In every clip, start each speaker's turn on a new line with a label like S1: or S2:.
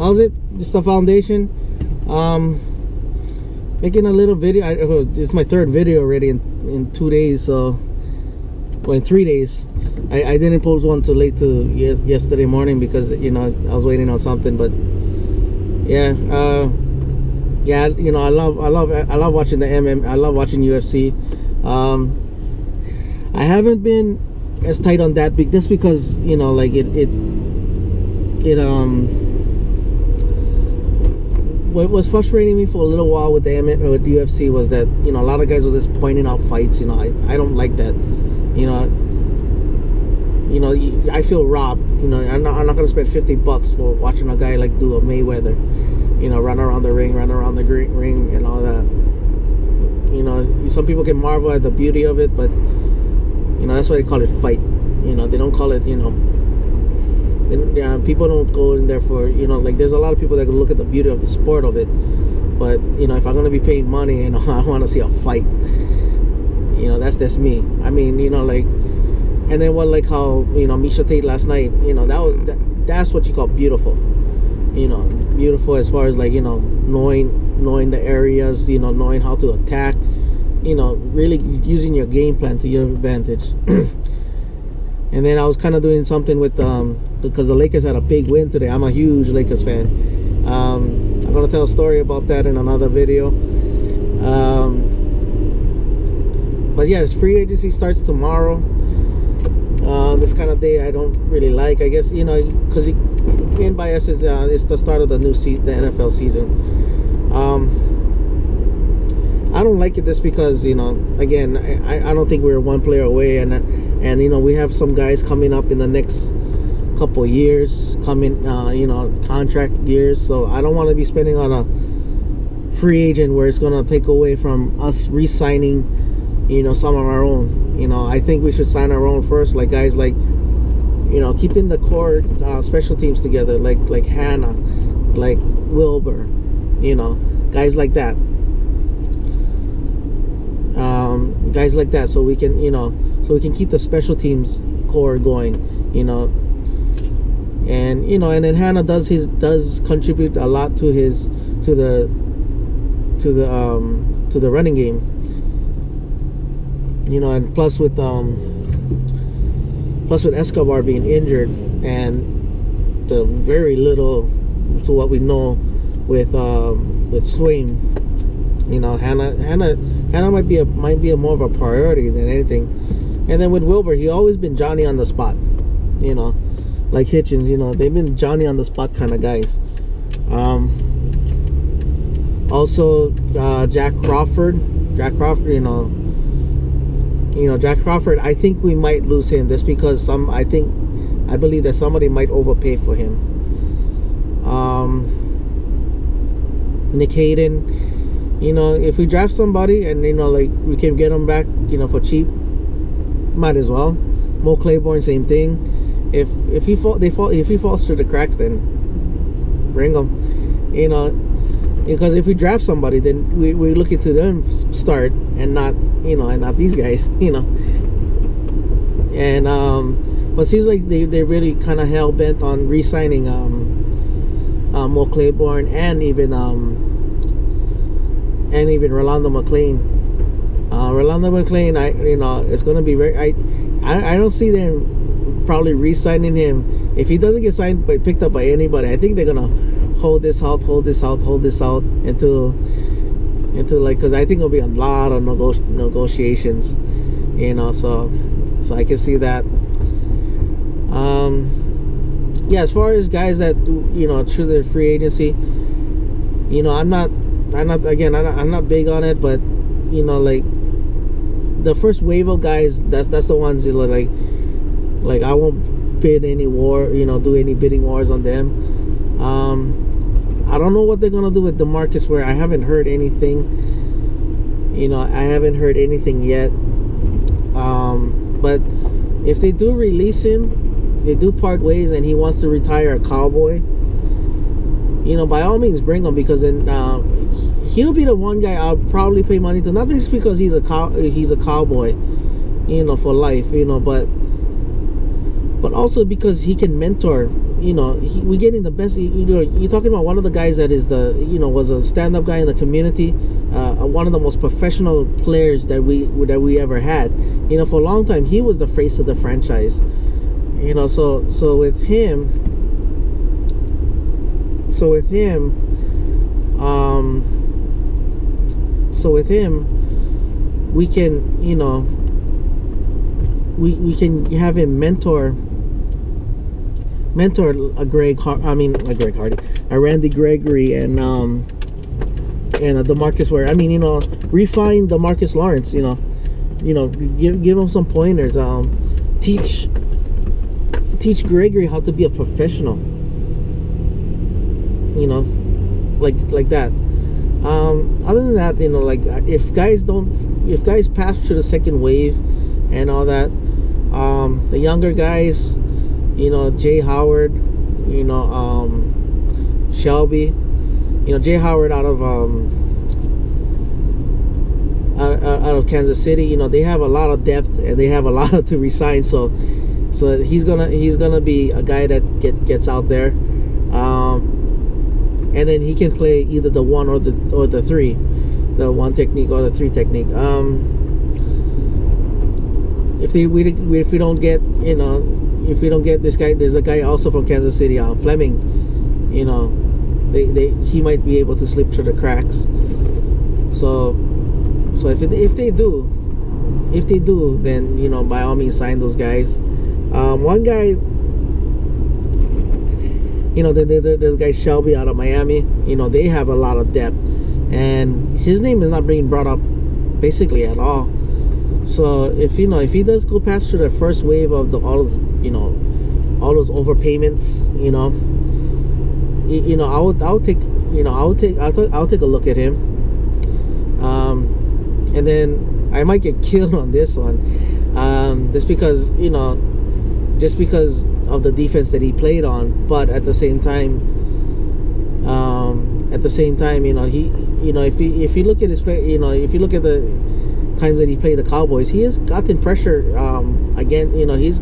S1: How's it? Just the foundation. Making a little video. This is my third video already in 2 days. So, well, in 3 days. I didn't post one till late to yesterday morning because I was waiting on something. But yeah, I love watching the MM. I love watching UFC. I haven't been as tight on that just because like what was frustrating me for a little while with the with UFC was that a lot of guys were just pointing out fights. I don't like that. I feel robbed. I'm not gonna spend $50 for watching a guy like do a Mayweather, run around the ring, and all that. Some people can marvel at the beauty of it, but that's why they call it fight. They don't call it. People don't go in there for like there's a lot of people that can look at the beauty of the sport of it, but if I'm gonna be paying money, I want to see a fight. That's just me. I mean, like. And then like how Miesha Tate last night, that's what you call beautiful. Beautiful as far as like knowing the areas, knowing how to attack, really using your game plan to your advantage. And then I was kind of doing something with because the Lakers had a big win today. I'm a huge Lakers fan. I'm gonna tell a story about that in another video. But yeah, free agency starts tomorrow. This kind of day I don't really like, I guess, because in by essence it's the start of the new the NFL season. I don't like it just because again I don't think we're one player away, and we have some guys coming up in the next couple years contract years, so I don't want to be spending on a free agent where it's going to take away from us re-signing some of our own. I think we should sign our own first, like guys like keeping the core special teams together, like Hannah, like Wilbur, guys like that, so we can keep the special teams core going, and then Hannah does contribute a lot to the running game. And plus with Escobar being injured and the very little to what we know with Swain, Hannah might be more of a priority than anything. And then with Wilbur, he always been Johnny on the spot, like Hitchens, they've been Johnny on the spot kind of guys. Also Jack Crawford, Jack Crawford, I think we might lose him just because I believe that somebody might overpay for him. Nick Hayden, if we draft somebody and like we can get him back, for cheap, might as well. Mo Claiborne, same thing. If he falls through the cracks, then bring him. Because if we draft somebody, then we're looking to them start and not these guys, and but it seems like they're really kind of hell-bent on re-signing Mo Claiborne and even Rolando McClain. Rolando McClain, it's gonna be very. I don't see them probably re-signing him if he doesn't get picked up by anybody. I think they're gonna hold this out until like, because I think it'll be a lot of negotiations, so I can see that. Yeah, as far as guys that choose their free agency, I'm not big on it, but like the first wave of guys, that's the ones like I won't bid any war, do any bidding wars on them. I don't know what they're gonna do with DeMarcus Ware. I haven't heard anything. I haven't heard anything yet. But if they do release him, they do part ways, and he wants to retire a Cowboy, by all means bring him, because then he'll be the one guy I'll probably pay money to. Not just because he's a Cowboy, for life, but also because he can mentor, we getting the best. You're talking about one of the guys that is was a stand-up guy in the community, one of the most professional players that we ever had. For a long time, he was the face of the franchise. So with him, we can, we can have him mentor a Randy Gregory and DeMarcus Ware. Refine DeMarcus Lawrence. Give him some pointers. Teach Gregory how to be a professional. Like that. Other than that, if guys pass through the second wave and all that, the younger guys, Jay Howard, Shelby, Jay Howard out of Kansas City, they have a lot of depth and they have a lot to resign. So he's gonna be a guy that gets out there, and then he can play either the 1 or the 3, the 1 technique or the 3 technique. If we don't get this guy, there's a guy also from Kansas City, Fleming. He might be able to slip through the cracks. So if they do, then by all means sign those guys. One guy, there's a guy Shelby out of Miami. They have a lot of depth, and his name is not being brought up basically at all. So if he does go past through the first wave of all those overpayments, I'll take a look at him. And then I might get killed on this one, just because of the defense that he played on. But at the same time, if you look at his play, if you look at the times that he played the Cowboys, he has gotten pressure again. He's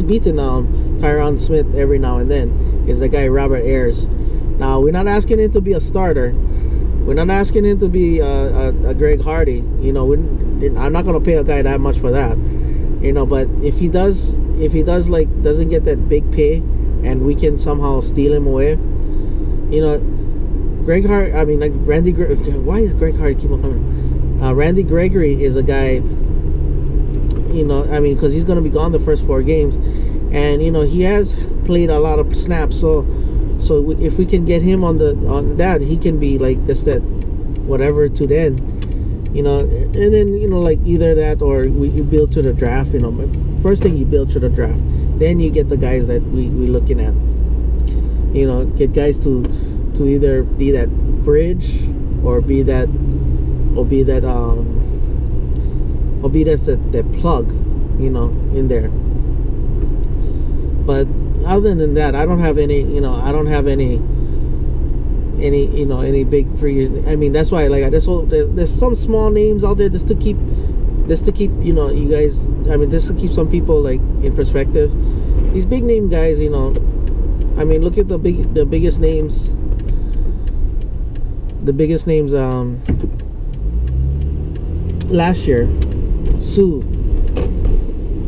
S1: beaten Tyron Smith every now and then. Is the guy Robert Ayers. Now, we're not asking him to be a starter. We're not asking him to be a Greg Hardy. I'm not gonna pay a guy that much for that. But if he doesn't get that big pay, and we can somehow steal him away, Greg Hardy. Randy. Why is Greg Hardy keep on coming? Randy Gregory is a guy. Because he's gonna be gone the first 4 games, and he has played a lot of snaps. So if we can get him on that, he can be like this, that, whatever to then, and then either that or you build to the draft. First thing, you build to the draft, then you get the guys that we looking at. Get guys to either be that bridge or be that plug, in there. But other than that, I don't have any big free years. That's why there's some small names out there just to keep you guys, just to keep some people in perspective. These big name guys, look at the biggest names. The biggest names last year. Sue.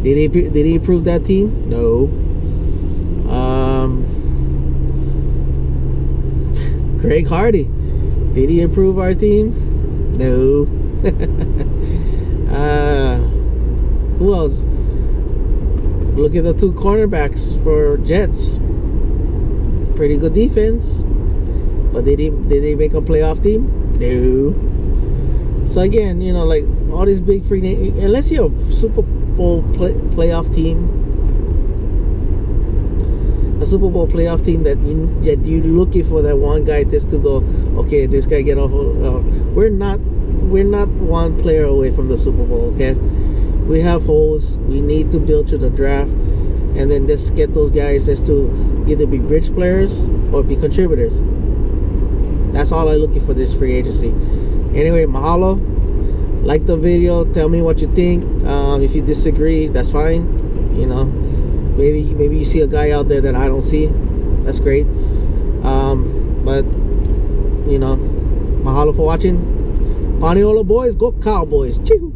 S1: Did he improve that team? No. Greg Hardy, did he improve our team? No. Who else? Look at the 2 cornerbacks for Jets. Pretty good defense, but did they make a playoff team? No. So again, all these big free names, unless you're a Super Bowl playoff team, a Super Bowl playoff team that you're looking for that one guy just to go, okay, this guy get off. We're not 1 player away from the Super Bowl. Okay, we have holes. We need to build to the draft, and then just get those guys just to either be bridge players or be contributors. That's all I'm looking for this free agency. Anyway, mahalo. Like the video. Tell me what you think. If you disagree, that's fine. Maybe you see a guy out there that I don't see. That's great. But you know, mahalo for watching. Paniolo boys, go Cowboys. Choo!